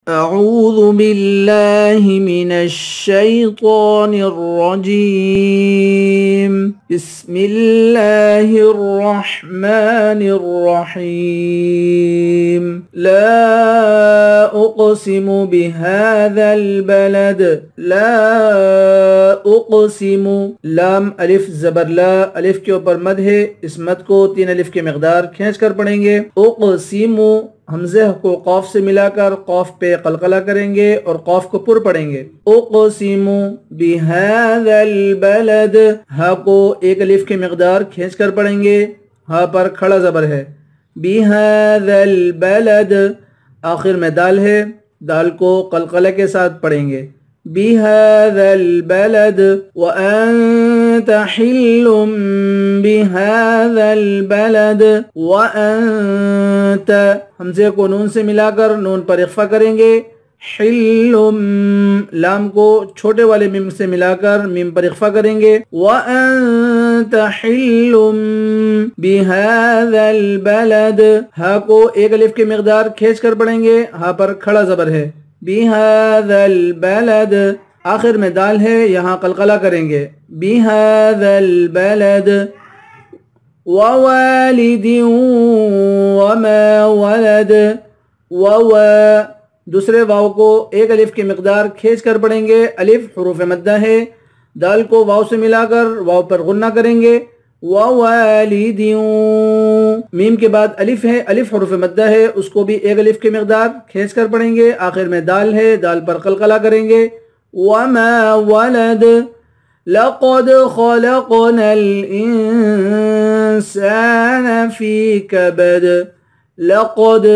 أعوذ بالله من الشيطان الرجيم بسم الله الرحمن الرحيم لا أقسم بهذا البلد لا أقسم لام الف زبر لا الف کے اوپر مد ہے، اس مد کو 3 الف کے مقدار کھینچ کر پڑھیں گے۔ اقسم حمزہ کو قاف سے ملا کر قاف پہ قلقلہ کریں گے اور قاف کو پر پڑھیں گے۔ اقسم بهذا البلد ہا کو 1 الف کے مقدار کھینچ کر پڑھیں گے، ہا پر کھڑا زبر ہے۔ بهذا البلد آخر میں دال ہے، دال کو قلقلہ کے ساتھ پڑھیں گے۔ بهذا البلد وأنت حل بهذا البلد وأنت حمزے کو نون سے ملا کر نون پر اخفا کریں گے۔ حل لام کو چھوٹے والے میم سے ملا کر میم پر اخفا کریں گے۔ وأنت حل بهذا البلد ہا کو 1 الف کے مقدار کھینچ کر پڑھیں گے، ہا پر کھڑا زبر ہے۔ بهذا البلد آخر میں دال ہے، یہاں قلقلہ کریں گے۔ بهذا البلد ووالد وما ولد دوسرے واو کو 1 الف کی مقدار کھینچ کر پڑھیں گے، الف حروف مدہ ہے، دال کو واو سے ملا کر واو پر غنہ کریں گے۔ ووالد میم کے بعد الف ہے، الف حروف مدہ ہے، اس کو بھی 1 الف کی مقدار کھینچ کر پڑھیں گے، آخر میں دال ہے، دال پر قلقلہ کریں گے۔ وما ولد لقد خلقنا الانسان فی کبد لقد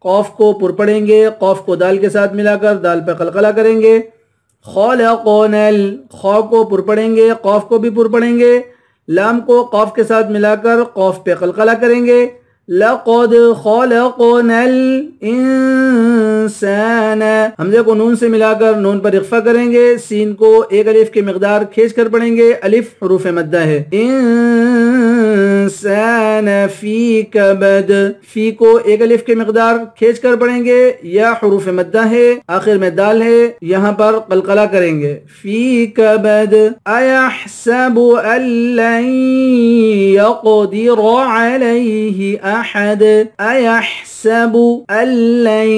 قاف کو پر پڑھیں گے، قاف کو دال کے ساتھ ملا کر دال پر قلقلہ کریں گے۔ خلقنا خا کو پر پڑھیں گے، قاف کو بھی پر پڑھیں گے، لام کو قاف کے ساتھ ملا کر قاف پہ قلقلہ کریں گے۔ لقد خلقنا الانسان حمزے کو نون سے ملا کر نون پر اخفا کریں گے، سین کو 1 الف کی مقدار کھینچ کر پڑھیں گے، الف حروف مدہ ہے۔ انسان فی کبد فی کو 1 الف کی مقدار کھینچ کر پڑھیں گے، یا حروف مدہ ہے، آخر میں دال ہے، یہاں پر قلقلہ کریں گے۔ فی کبد ایحسب ان لن یقدر علیہ احد ایحسب ان لن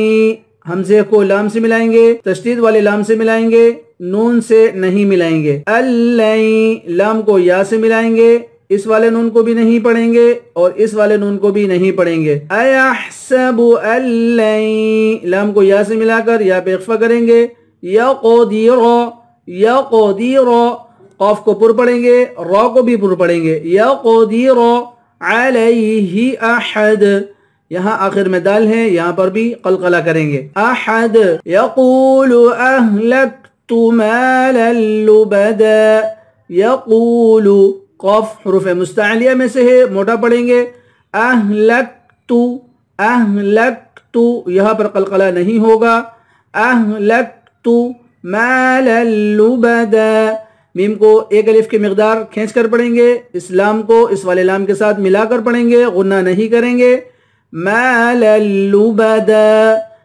حمزے کو لام سے ملائیں گے، تشدید والے لام سے ملائیں گے، نون سے نہیں ملائیں گے۔ اللَّن لام کو یا سے ملائیں گے، اس والے نون کو بھی نہیں پڑھیں گے اور اس والے نون کو بھی نہیں پڑھیں گے۔ ایحسب اللَّن لام کو یا سے ملا کر یا پہ اخفا کریں گے۔ یقدر یقدر قاف کو پر پڑھیں گے، را کو بھی پر پڑھیں گے۔ یقدر علیہ احد یہاں آخر میں دال ہے، یہاں پر بھی قلقلہ کریں گے۔ احد یقول اہلکت مالا لبدا یقول قاف حروف مستعلیہ میں سے ہے، موٹا پڑھیں گے۔ اہلکت اہلکت یہاں پر قلقلہ نہیں ہوگا۔ اہلکت مالا لبدا میم کو 1 الف کی مقدار کھینچ کر پڑھیں گے، اس لام کو اس والے لام کے ساتھ ملا کر پڑھیں گے، غنہ نہیں کریں گے۔ مالا لبدا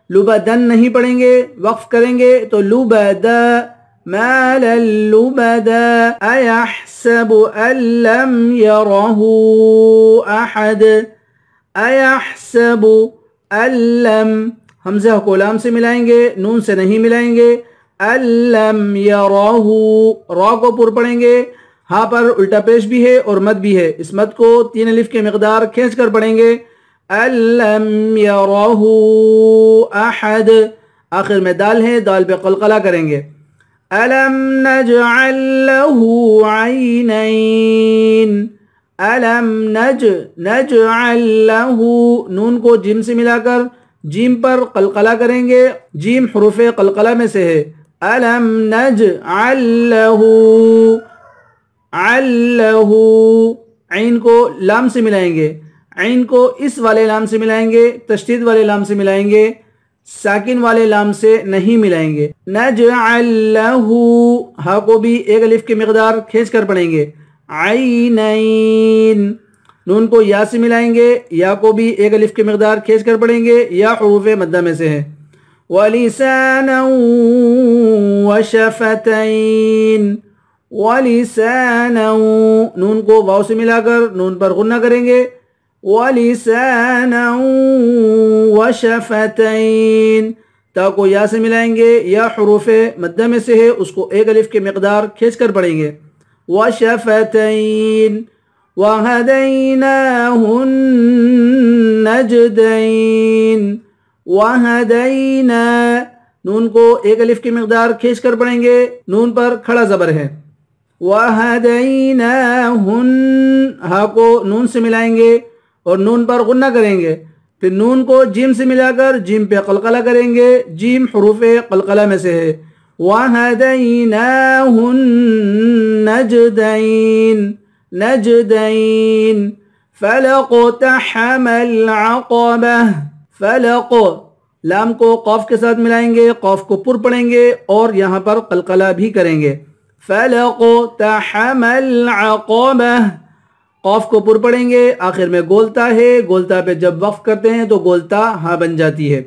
لبدن نہیں پڑھیں گے، وقف کریں گے تو لبدا مالا لبدا ایحسب ان لم یرہ احد ایحسب ان لم حمزہ کو لام سے ملائیں گے، نون سے نہیں ملائیں گے۔ ان لم یرہ را کو پر پڑھیں گے، ہاں پر الٹا پیش بھی ہے اور مد بھی ہے، اس مد کو 3 الف کی مقدار کھینچ کر پڑھیں گے۔ ان لم یرہ احد آخر میں دال ہے، دال پہ قلقلہ کریں گے۔ الم نجعل لہ عینین الم نجعل لہ نون کو جیم سے ملا کر جیم پر قلقلہ کریں گے، جیم حروف قلقلہ میں سے ہے۔ الم نجعل لہ علہ عین کو لام سے ملائیں گے، عین کو اس والے لام سے ملائیں گے، تشدید والے لام سے ملائیں گے، ساکن والے لام سے نہیں ملائیں گے۔ نجعل لہ ہا کو بھی 1 الف کی مقدار کھینچ کر پڑھیں گے۔ عینین نون کو یا سے ملائیں گے، یا کو بھی 1 الف کی مقدار کھینچ کر پڑھیں گے، یا حروف مدہ میں سے ہے۔ وَلِسَانًا وَشَفَتَيْن، وَلِسَانًا، نون کو واو سے ملا کر نون پر غنہ کریں گے، وَلِسَانًا وَشَفَتَيْن، تا کو یا سے ملائیں گے، یا حروف مدہ میں سے ہے، اس کو ایک الف کی مقدار کھینچ کر پڑھیں گے، وَشَفَتَيْن، وَهَدَيْنَاهُ النَّجْدَيْن، وَهَدَيْنَا، نون کو ایک الف کی مقدار کھینچ کر پڑھیں گے، نون پر کھڑا زبر ہے، وَهَدَيْنَاهُ، ہا کو نون سے ملائیں گے اور نون پر غنہ کریں گے، پھر نون کو جیم سے ملا کر جیم پہ قلقلہ کریں گے، جیم حروف قلقلہ میں سے ہے، وَهَدَيْنَاهُ النَّجْدَيْن، نجدین، فَلَقْتَحَمَ الْعَقَبَةَ، فلق، لام کو قاف کے ساتھ ملائیں گے، قاف کو پر پڑھیں گے اور یہاں پر قلقلہ بھی کریں گے، فَلَقْتَحَمَ الْعَقَبَةَ، قاف کو پر پڑھیں گے، آخر میں گولتا ہے، گولتا پہ جب وقف کرتے ہیں تو گولتا ہاں بن جاتی ہے،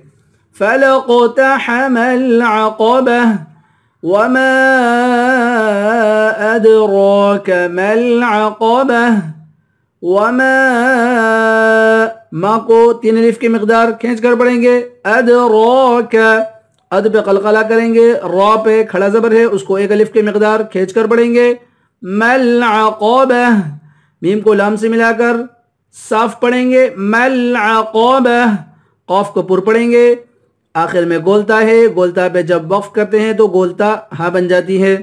فَلَقْتَحَمَ الْعَقَبَةَ، وَمَا أَدْرَاكَ مَا الْعَقَبَةُ، وَمَا، ما کو تین الف کی مقدار کھینچ کر پڑھیں گے، أَدْرَاكَ، اد پہ قلقلہ کریں گے، را پہ کھڑا زبر ہے، اس کو ایک الف کی مقدار کھینچ کر پڑھیں گے، مَا الْعَقَبَةُ، میم کو لام سے ملا کر صاف پڑھیں گے، مَا الْعَقَبَةُ، قاف کو پر پڑھیں گے، آخر میں گولتا ہے، گولتا پہ جب وقف کرتے ہیں تو گولتا ہاں بن جاتی ہے،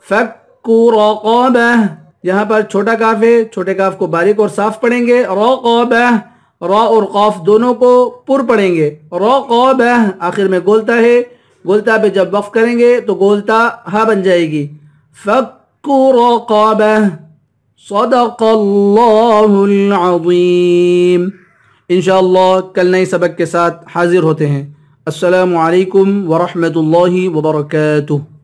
فَكُّ رَقَبَةٍ، یہاں پر چھوٹا کاف ہے، چھوٹے کاف کو باریک اور صاف پڑھیں گے، رَقَبَةٍ، را اور قاف دونوں کو پر پڑھیں گے، رَقَبَةٍ، آخر میں گولتا ہے، گولتا پہ جب وقف کریں گے تو گولتا ہاں بن جائے گی، فَكُّ رَقَبَةٍ، صدق اللہ العظیم۔ انشاءاللہ کل نئے سبق کے ساتھ حاضر ہوتے ہیں۔ السلام علیکم ورحمۃ اللہ وبرکاتہ۔